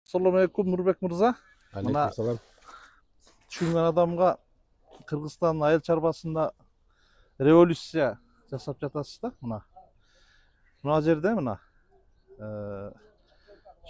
Assalamu alaikum Нурбек мырза. Алейкум салам. Түшүнгөн адамга Кыргызстандын айыл чарбасында революция жасап жатасыз да. Мына жерде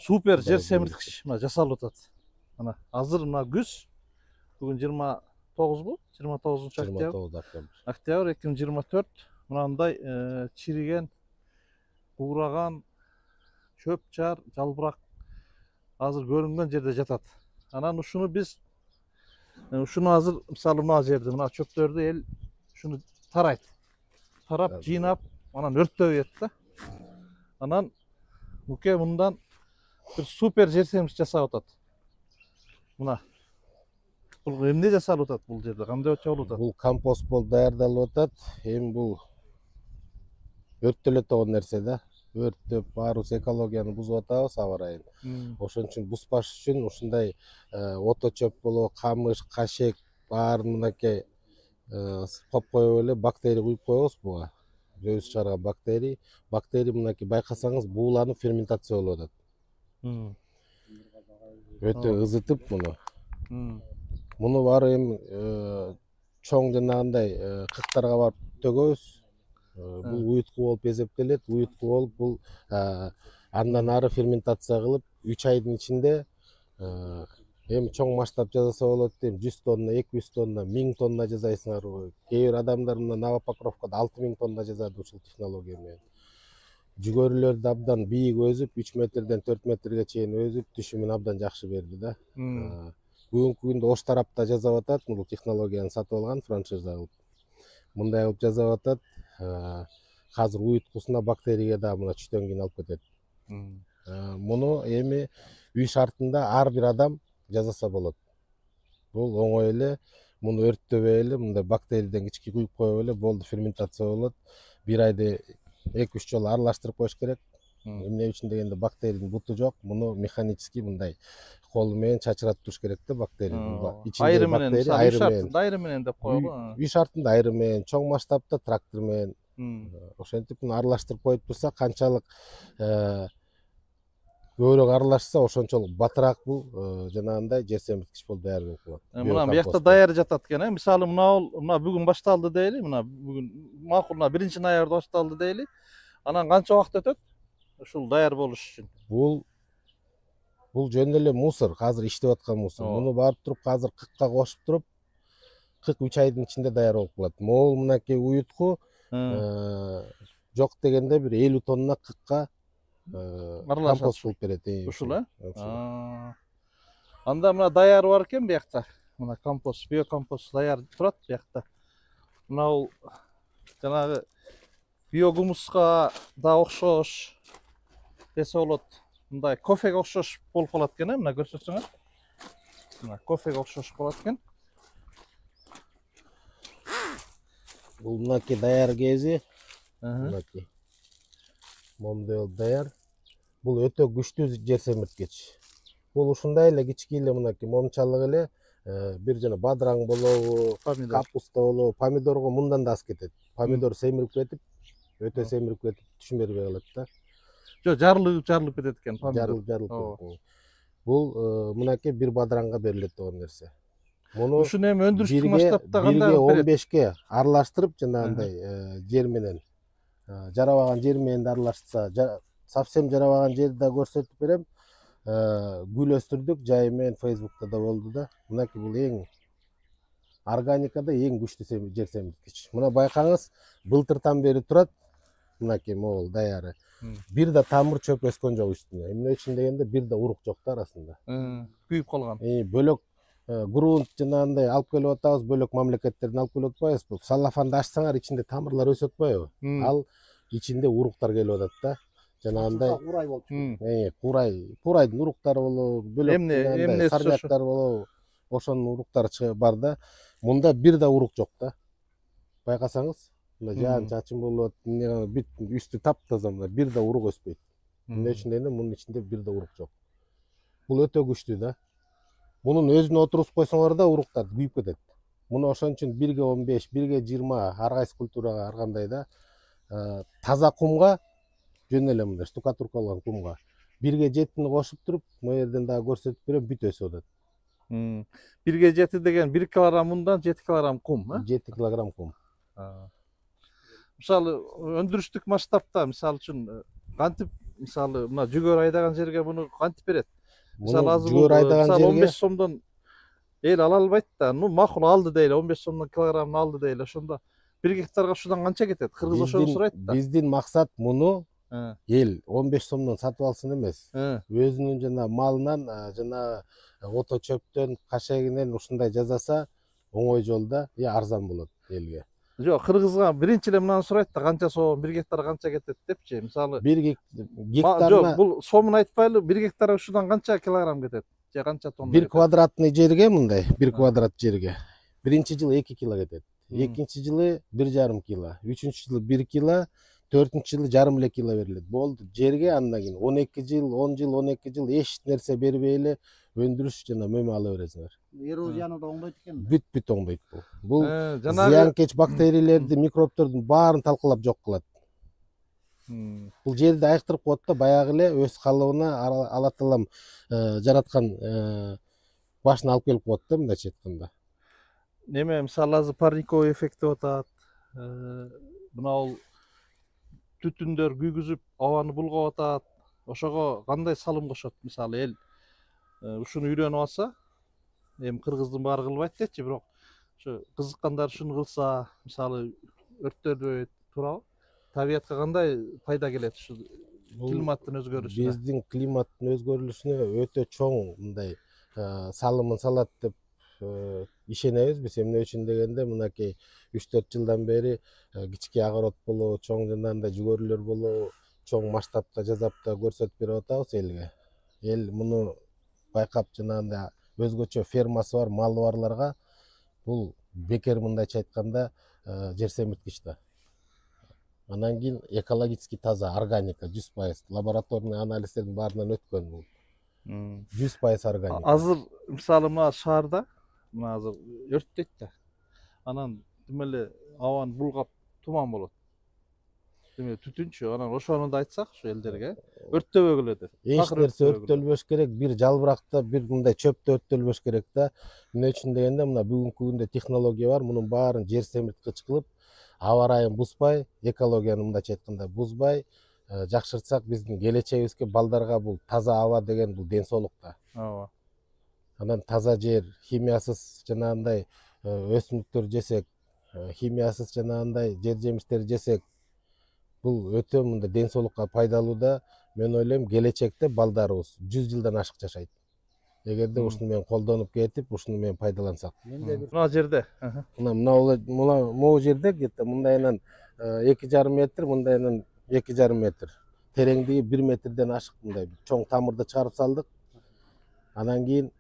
супер жер семирткич жасалып атат. Азыр күз. Бүгүн 29 бу? 29 октябрь 2024. Мынандай чириген, куураган, чөп чар, жалбырак азыр көрүнгөн жерде жатат. Анан ушуну биз азыр мисалы мына жерде мына чөптөрдү эл ушуну тарайт. Тарап, жыйнап, анан өрттөп ийет да. Анан муке мындан бир супер жер семирткич жасап атат. Мына бул эмне жасалып атат бул жерде? Кандай болуп атат? Бул компост болуп даярдалып атат. Эми бул өрттөлөт болгон нерсе да. Өрттөп, баарыбыз экологияны бузуп атабыз аба ырайын. Ошон үчүн буспаш үчүн ушундай ото чөп болобу, камыш, кашек баарын мынакей коп коюп эле бактерия куюп коебуз буга. Өзү чыгарган бактерия. Бактерия мынакей байкасаңыз бууланып ферментация болуп атат. Өтө ызытып муну. Муну баары эми чоң жанагындай кыктарга барып төгөбүз. Бул уютку болуп эсептелет. Уютку болуп бул андан ары ферментация кылып 3 айдын ичинде эми чоң масштаб жасаса болот дейм. 100 тонна, 200 тонна, 1000 тонна жасайсыңар. Кээ бир адамдар мына Новопокровкада 6000 тонна жасады ушул технология менен. Жүгөрүлөрдү абдан бийик өзүп, 3 метрден 4 метрге чейин өзүп, түшүмүн абдан жакшы берди да. Бүгүнкү күндө Ош тарапта жасап атат, бул технологияны сатып алган франшиза кылып. Мындай кылып жасап атат. Азыр уюткусуна бактерия да мына түштөн кийин алып кетет. Муну эми үй шартында ар бир адам жасаса болот. Бул оңой эле, муну өрттөбөй эле, мындай бактериядан кички куюп коюп эле болду, ферментация болот. Бир айда 2-3 жолу аралаштырып коюш керек. Эмне үчүн дегенде бактериянын буту жок. Муну механически мындай колу менен чачыратып туруш керек да бактерияны. Айры менен, айры менен деп коебу. Үй шартында айры менен, чоң масштабта трактор менен. Ошентип муну аралаштырып коюп турса, канчалык көбүрөөк аралашса, ошончолук батыраак бул жанагындай жер семирткич болуп даяр болуп калат. Мына биякта даяр жатат экен, мисалы мына бүгүн башталды дейли, мына бүгүн макул 1-ноябрда башталды дейли. Анан канча убакыт өтөт? Ушул даяр болуш үчүн. Бул жөн эле мусор, азыр иштеп аткан мусор. Муну барып туруп азыр кыкка кошуп туруп, кык 3 айдын ичинде даяр болуп калат. Могул мынакей уютку жок дегенде бир 50 тонна кыкка компост болуп берет. Ушул Анда мына даяр бар экен биякта. Мына компост, биокомпост даяр турат биякта. Мына бул жанагы биогумуска да окшош десе болот. Мындай кофеге окшош болуп калат экен, мына көрсөтсөңөр. Мына кофеге окшош болот экен. Бул мынакей даяр кези. Мынакей. Момдой болуп даяр. Бул өтө күчтүү жер семирткич. Бул ушундай эле кички эле мынакей момчалык эле бир жана бадыраң болобу, капуста болобу, помидорго мындан да аз кетет. Помидор семирип кетип, өтө семирип кетип түшүм бербей калат да. Жок, жарылып кетет экен помидор. Жарылып. Бул мынакей бир бадыранга берилет болгон нерсе. Муну ушуну эми өндүрүштүк масштабта кандай 15ке аралаштырып жанагындай жер менен жарабаган жер менен да аралашса, совсем жарабаган жерди да көрсөтүп берем. Гүл өстүрдүк, жайы менен Facebook'та да болду да. Мынакей бул эң органикада эң күчтүү жер семирткич. Мына байкаңыз, былтыртан бери турат. Мынакей могул даяры. Бир да тамыр чөп өскөн жок үстүнө. Эмне үчүн дегенде бир да урук жок да арасында. Күйүп калган. Бөлөк грунт жанагындай алып келип атабыз, бөлөк мамлекеттерден алып келип атпайбыз. Бул салафанды ачсаңар, ичинде тамырлар өсүп атпайбы? Ал ичинде уруктар келип атат да. Жанагындай курай болуп чыгат. Курайдын уруктары болобу, бөлөк сарыяктар болобу, ошонун уруктары бар да. Мында бир да урук жок да. Байкасаңыз, мына жаан чачын болот, бүт үстү таптаза, мына бир да урук өспөйт. Эмне үчүн дегенде мунун ичинде бир да урук жок. Бул өтө күчтүү да. Мунун өзүнө отурузуп койсоңор да уруктар күйүп кетет. Муну ошон үчүн 1/15, 1/20 ар кайсы культурага ар кандай да таза кумга жөн эле мындай штукатуркаланган кумга 1'ge 7'ni кошуп туруп, bu yerden daha көрсөтүп берем, бүт өсүп атат. 1'ge 7 деген 1 килограмм ундан 7 килограмм кум, 7 килограмм кум. Мисалы, өндүрүштүк масштабта, мисалы үчүн кантип, мисалы, мына жүгөр айдаган жерге буну кантип берет? Мисалы, азыр жүгөр айдаган мисалы жерге 15 сомдон эл ала албайт да, макул алды дейли, 15 сомдон килограммын алды дейли, ошондо 1 гектарга ушудан канча кетет? Кыргыз ошону сурайт да. Биздин максат муну эл 15 сомдон сатып алсын эмес. Өзүнүн жана малынан, жана ото чөптөн, кашегинен ушундай жасаса, оңой жолда арзан болот элге. Жок, кыргызга биринчи эле мынаны сурайт да, канча сом, 1 гектар канча кетет депчи. Мисалы, 1 гектарына жок, бул сомун айтпайлы, 1 гектар ушудан канча килограмм кетет? Же канча тонна? 1 квадратный жерге мындай, 1 квадрат жерге. Биринчи жылы 2 кило кетет. Экинчи жылы 1,5 кило, үчүнчү жылы 1 кило, төртүнчү жылы жарым эле кило берилет. Болду. Жерге андан кийин 12 жыл, 10 жыл, 12 жыл эч нерсе бербей эле өндүрүш жана мөмө ала бересиңер. Эрозияны да оңдойт экен. Бүт оңдойт бул. Бул зыянкеч бактериялерди, микробтордун баарын талкалап жок кылат. Бул жерди айыктырып коет да, баягы эле өз калыбына Алла Таалам жараткан башына алып келип коет да, мындайча айтканда. Неме, мисалы, азыр парниковый эффект деп атат. Мына ол түтүндөр күйгүзүп абаны булгап атат. Ошого кандай салым кошот? Мисалы, эл ушуну үйрөнүп алса, эми кыргыздын баары кылбайт дечи, бирок ошо кызыккандар ушуну кылса, мисалы, өрттөрбөйт, туурабы? Табиятка кандай пайда келет ушу климаттын өзгөрүшүнө? Биздин климаттын өзгөрүлүшүнө өтө чоң мындай салымын салат деп ишенебиз биз. Эмне үчүн дегенде, мынакей 3-4 жылдан бери кички огород болобу, чоң жанагындай жүгөрүлөр болобу, чоң масштабта жасап да көрсөтүп берип атабыз элге. Эл муну байкап, жанагындай өзгөчө фермасы бар, малы барларга бул бекер, мындайча айтканда, жер семирткич да. Анан кийин экологически таза, органика 100%, лабораторный анализдердин баарынан өткөн бул. 100% органика. Азыр мисалы мына шаарда, мына азыр өрттөйт да. Анан демеле абаны булгап туман болот. Демек түтүнчү, анан ошону да айтсак ушу элдерге өрттөбөгүлө деп. Эч нерсе өрттөлбөш керек, бир жалбыракта, бир мындай чөптө өрттөлбөш керек да. Эмне үчүн дегенде, мына бүгүнкү күндө технология бар, мунун баарын жер семирткич кылып, аба ырайын бузбай, экологияны мындайча айтканда бузбай жакшыртсак, биздин келечегибизге, балдарга бул таза аба деген бул ден соолук да. Ооба. Анан таза жер, химиясыз жанагындай өсүмдүктөр жесек, химиясыз жанагындай жер жемиштер жесек, бул өтө мындай ден соолукка пайдалуу да. Мен ойлойм, келечекте балдарыбыз 100 жылдан ашык жашайт. Эгерде ушуну менен колдонуп кетип, ушуну менен пайдалансак. Мына жерде, могу жерде где-то мындайынан 2,5 метр, мындайынан 2,5 метр. Тереңдиги 1 метрден ашык мындай чоң тамырды чыгарып салдык. Анан кийин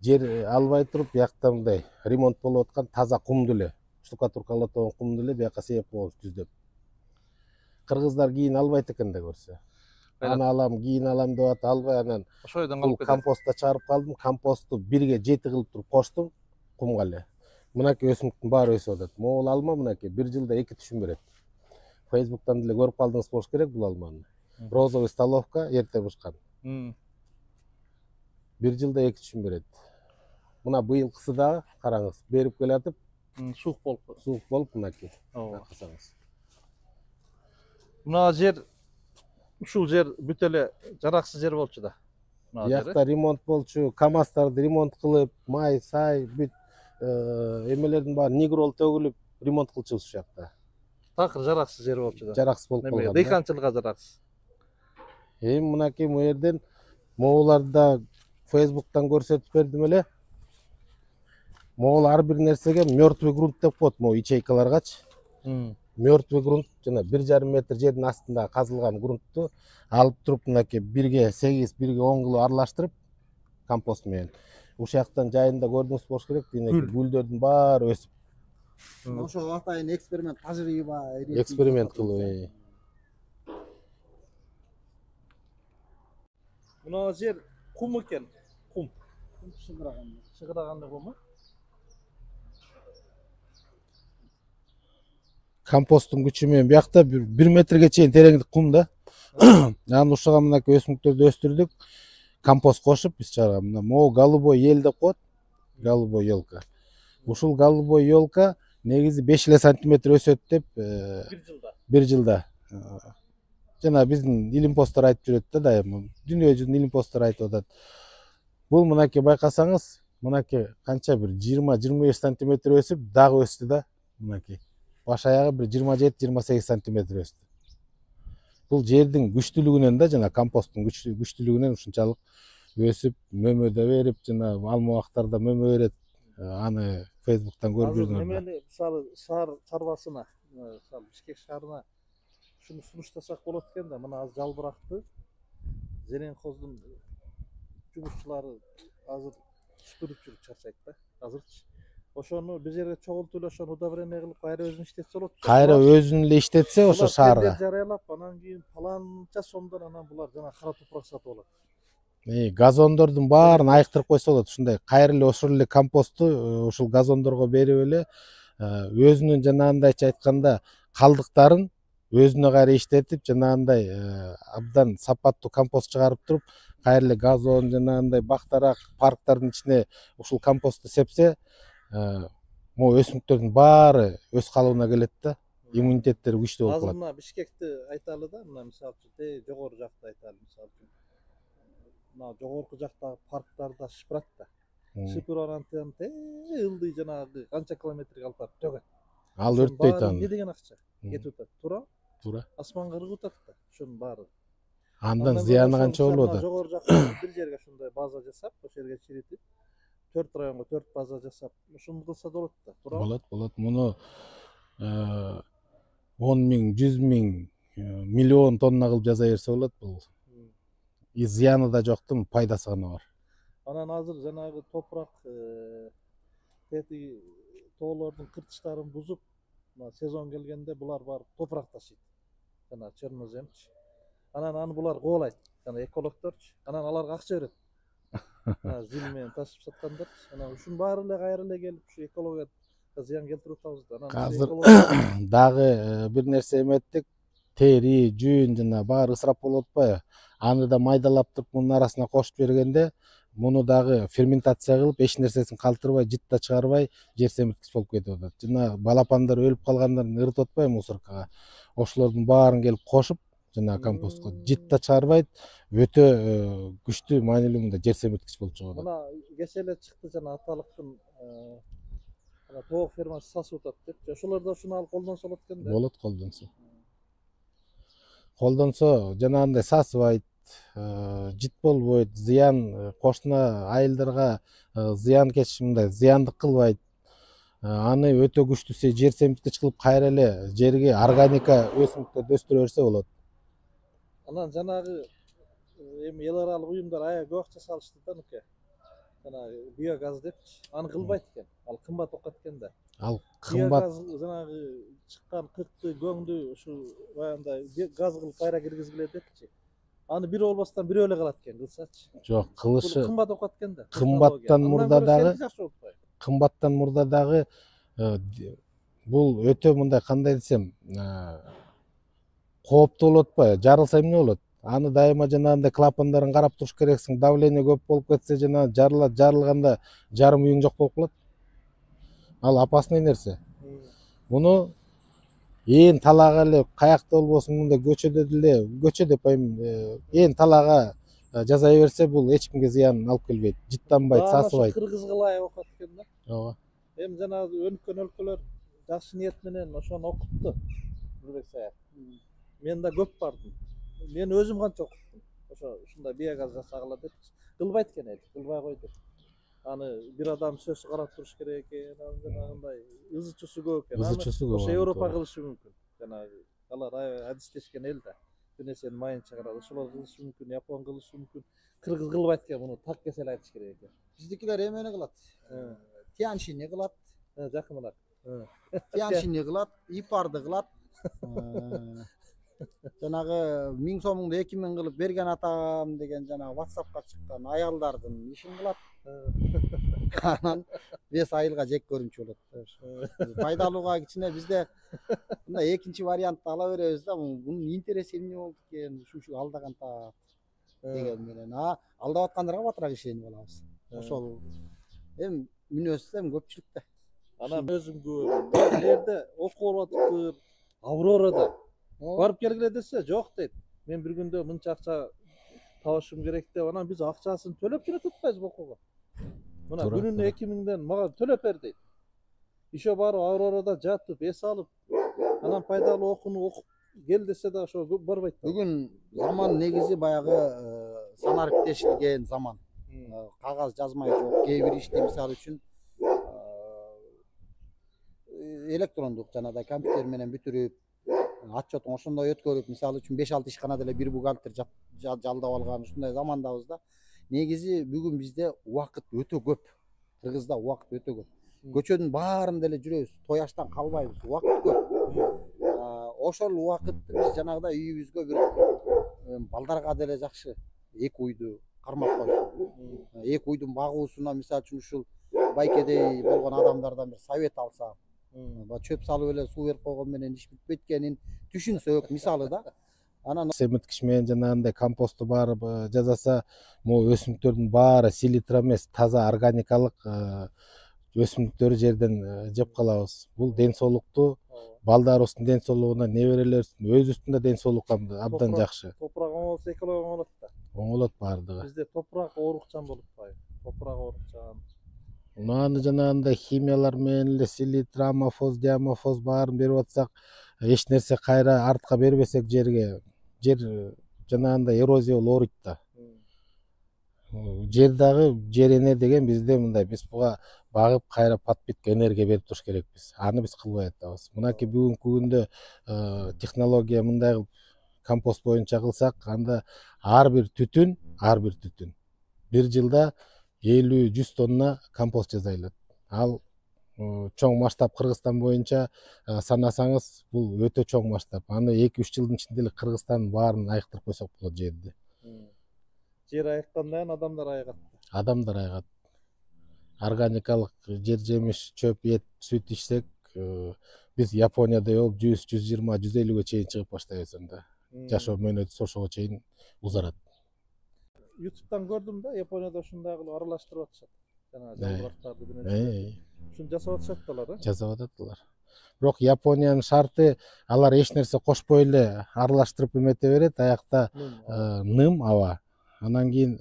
жер албай туруп, биякта мындай ремонт болуп аткан таза кумду эле, штукатуркалатылган кумду эле бияка сээп коебуз түздөп. Кыргыздар кийин албайт экен да көрсө. Аны алам, кийин алам деп атып албай, анан бул компостта чыгарып калдым. Компосту 1'ge 7 кылып туруп коштум кумга эле. Мынакей өсүмдүктүн баары өсүп атат. Могул алма мынакей 1 жылда 2 түшүм берет. Facebook'tan деле көрүп калдыңыз болуш керек бул алманы. Розовый столовка эрте бышкан. 1 жылда 2 түшүм берет. Мына быйылкысы дагы караңыз, берип келатып, суук болуп мынакей. Байкасаңыз. Мына жер, ушул жер бүт эле жараксыз жер болчу да. Биякта ремонт болчу, КамАЗдарды ремонт кылып, май, сай, бүт эмелердин баары нигрол төгүлүп ремонт кылчубуз ушул жакта. Такыр жараксыз жер болчу да. Жараксыз болуп калган. Дыйканчылыкка жараксыз. Эми мынакей бу жерден моголарда Facebook'tan көрсөтүп бердим эле. Могул ар бир нерсеге мертвый грунт деп коет, могу ячейкаларгачы. Мертвый грунт жана 1,5 метр жердин астында казылган грунтту алып туруп, мынакей 1'ge 8, 1'ge 10 кылып аралаштырып компост менен. Ушул жактан жайында көрдүңүз болуш керек, гүлдөрдүн баары өсүп. Ошо атайын эксперимент, тажрыйба, эксперимент кылып. Мына жер кум экен, кум. Шыгыраган куму? Компосттун күчү менен биякта 1 метрге чейин тереңдик кум да. Анан ушуга мынакей өсүмдүктөрдү өстүрдүк. Компост кошуп биз чыгарган. Мына могу голубой ел деп коет. Голубой елка. Ушул голубой елка негизи 5 сантиметр өсөт деп бир жылда. Жана биздин илимпоздор айтып жүрөт да дайыма. Дүйнө жүзүнүн илимпоздор айтып атат. Бул мынакей байкасаңыз, мынакей канча бир 20-25 сантиметр өсүп, дагы өстү да. Мынакей. Баш аягы бир 27-28 сантиметр өстү. Бул жердин күчтүүлүгүнөн да, жана компосттун күчтүүлүгүнөн ушунчалык өсүп, мөмөдө берип, жана алмабактарда мөмө берет. Аны Facebook'tan көрүп жүрдүңөр. Немени мисалы шаар чарбасына, мисалы Бишкек шаарына шуну сунуштасак болот экен да, мына азыр жалбыракты Зеленхоздун жумушчулары азыр сүпүрүп жүрүп чарчайт да. Азырчы ошону бир жерге чогултуп эле ошону удобрение кылып кайра өзүн иштетсе болот. Кайра өзүн эле иштетсе ошо шаарга. Жарыялап, анан кийин паланча сомдон анан булар жана кара топурак сатып алат. Газондордун баарын айыктырып койсо болот. Ушундай кайра эле ошол эле компосту ушул газондорго берип эле өзүнүн жанагындайча айтканда калдыктарын өзүнө кайра иштетип, жанагындай абдан сапаттуу компост чыгарып туруп, кайра эле газон жанагындай бактарак парктардын ичине ушул компосту сепсе, могу өсүмдүктөрдүн баары өз калыбына келет да, иммунитеттери күчтүү болуп калат. Азыр мына Бишкекти айталы да, мына мисалы үчүн жогору жакты айталы, мисалы үчүн. Мына жогорку жактагы парктарда шыпырат да. Шыпырып анан ылдый жанагы канча километрге алып барып төгөт. Ал өрттөйт аны. Не деген акча кетип атат? Туура. Асманга ыргып атат да, ошонун баары. Андан зыяны канча болуп атат? Жогору жакта бир жерге ошондой база жасап, ошол жерге чиритип, 4 районго 4 база жасап, ушуну кылса болот да, туурабы? Болот. Муну 10 миң, 100 миң, миллион тонна кылып жаза берсе болот бул. Зыяны да жоктун, пайдасы гана бар. Анан азыр жанагы топурак тети тоолордун кыртыштарын бузуп, сезон келгенде булар барып топурак ташыйт. Жана черноземчи. Анан аны булар кубалайт. Жана экологдорчу. Анан аларга акча берет. Зил менен ташып саткандарчы. Анан ушунун баары эле кайра эле келип ушу экологияга зыян келтирип атабыз да. Азыр дагы бир нерсе эметтик. Тери, жүн жана баары ысырап болуп атпайбы? Аны да майдалап туруп мунун арасына кошуп бергенде, муну дагы ферментация кылып, эч нерсесин калтырбай, жытта чыгарбай, жер семирткич болуп кетип атат. Жана балапандар өлүп калгандарын ырытып атпайбы мусоркага? Ошолордун баарын келип кошуп, жана компостко жытта чыгарбайт, өтө күчтүү маанилүү мындай жер семирткич болуп чыгып атат. Мына кече эле чыкты жана аталыктын тоок фермасы сасып атат деп. Ошолор да ушуну алып колдонсо болот экен да. Болот, колдонсо жанагындай сасыбайт, жыт болбойт, зыян кошуна айылдарга зыянкеч мындай зыяндык кылбайт. Аны өтө күчтүү жер семирткич кылып кайра эле жерге органика өсүмдүктөрдү өстүрө берсе болот. Анан жанагы эми эл аралык уюмдар аябай көп акча салышты да нуке. Жанагы биогаз депчи. Аны кылбайт экен. Ал кымбат окат экен да. Ал кымбат. Биогаз жанагы чыккан кыркты, көңдү ушу баягындай газ кылып кайра киргизгиле депчи. Аны бир болбостон бирөө эле калат экен, кылсачы. Жок, кылышы кымбат окат экен да. Кымбаттан мурда дагы бул өтө мындай кандай десем, кооптуу болуп атпайбы? Жарылса эмне болот? Аны дайыма жанагындай клапандарын карап туруш керексиң. Давление көп болуп кетсе жана жарылат, жарылганда жарым үйүң жок болуп калат. Ал опасный нерсе. Муну ээн талаага эле каякта болбосун, мындай көчөдө деле, көчө деп айм, ээн талаага жаза берсе бул эч кимге зыян алып келбейт. Жыттанбайт, сасыбайт. Кыргызга ылайык окат экен да. Ооба. Эми жанагы өнүккөн өлкөлөр жакшы ниет менен ошону окутту. Нурбек Саят. Мен да көп бардым. Мен өзүм канча окуттум. Ушундай биогаз жасагыла деп кылбайт экен эл, кылбай койду. Аны бир адам сөз карап туруш керек экен, жанагындай ызычусу көп экен. Ошо Европа кылышы мүмкүн. Жанагы алар адистешкен эл да. Бир нерсени майын чыгарат. Ошолор кылышы мүмкүн, Япон кылышы мүмкүн. Кыргыз кылбайт экен, муну так кесел айтыш керек экен. Биздикилер эмени кылат? Тяншини кылат. Жакыныраак. Тяншини кылат, ипарды кылат. Жанагы 1000 сомуңду 2000 кылып берген атам деген жанагы WhatsAppка чыккан аялдардын ишин кылат. Анан 5 айылга жек көрүнчү болот. Пайдалууга кичине бизде мындай экинчи вариантты ала беребиз да, мунун интереси эмне болду экен, ушул алдаганда деген менен. Алдап аткандарга батыраак ишенип алабыз. Ошол эми мүнөз эми көпчүлүктө. Анан өзүм көрдүм. Бул жерде окуу болуп атыптыр. Аврорада. Барып келгиле десе, жок дейт. Мен bir күндө мынча акча табышым керек деп, анан биз акчасын төлөп жөнөтүп атпайбызбы окууга? Мына күнүнө 2000ден мага төлөп бер дейт. Ишо барып Аврорада жатып, эс алып, анан пайдалуу окууну окуп кел десе да ошо барбайт. Бүгүн заман негизи баягы санариптешилген заман. Кагаз жазмай жок. Кээ бир ишти мисалы үчүн электрондук жанагыдай компьютер менен бүтүрүп, отчетун ошондой өткөрүп, мисалы үчүн 5-6 ишкана деле бир бухгалтер жалдап алган ушундай замандабыз да. Негизи бүгүн бизде убакыт өтө көп. Кыргызда убакыт өтө көп. Көчөнүн баарын деле жүрөбүз, тояштан калбайбыз, убакыт көп. Ошол убакытты биз жанагыдай үйүбүзгө бир балдарга деле жакшы эки уйду кармап койсок. Эки уйдун багуусуна мисалы үчүн ушул байкедей болгон адамдардан бир совет алсак, чөп салып эле суу берип койгон менен иш бүтүп кеткенин түшүнсөк мисалы да. Анан семиткич менен жанагындай компосту барып жасаса, могу өсүмдүктөрдүн баары селитра эмес, таза органикалык өсүмдүктөрдү жерден жеп калабыз. Бул ден соолукту, балдарыбыздын ден соолугуна, неберелерибиздин, өзүбүздүн да ден соолугу абдан жакшы. Топурак оңолсо экология оңолот да. Оңолот баардыгы. Бизде топурак оорукчан болуп атпайбы? Топурак оорукчан. Аны жанагындай химиялар менен эле селитра, амофоз, диамофоз баарын берип атсак, эч нерсе кайра артка бербесек жерге, жер жанагындай эрозия болуп ооруйт да. Жер дагы жер эне деген бизде мындай, биз буга багып кайра подпитка энергия берип туруш керекпиз. Аны биз кылбай атабыз. Мынакей бүгүнкү күндө технология мындай кылып компост боюнча кылсак, анда ар бир түтүн бир жылда 50-100 тонна компост жасай алат. Ал чоң масштаб Кыргызстан боюнча санасаңыз, бул өтө чоң масштаб. Аны 2-3 жылдын ичинде эле Кыргызстандын баарын айыктырып койсок болот жерди. Жер айыккандан адамдар айыгат. Адамдар айыгат. Органикалык жер жемиш, чөп, эт, сүт ичсек, биз Япониядай болуп 100, 120, 150ге чейин чыгып баштайбыз анда. Жашоо мөөнөтү ошого чейин узарат. YouTube'дан көрдüm da Japonya'da ушундай кылып аралаштырып атышат. Жана жалбырактарды менен. Ушуну жасап атышат да алар, Жасап атат. Бирок Япониянын шарты, алар эч нерсе кошпой эле аралаштырып эмете берет, аякта ным аба. Анан кийин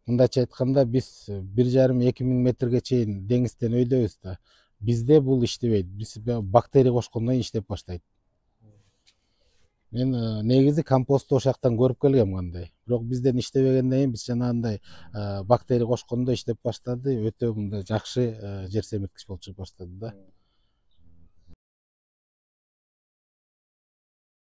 мындайча айтканда биз 1,5-2 миң метрге чейин деңизден өйдөбүз да. Бизде бул иштебейт. Биз бактерия кошкондон кийин иштеп баштайт. Мен негизи компосту ошол жактан көрүп келгем кандай. Бирок бизден иштебегенден кийин биз жанагындай бактерия кошкондо иштеп баштады. Өтө мындай жакшы жер семирткич болуп чыгып баштады да.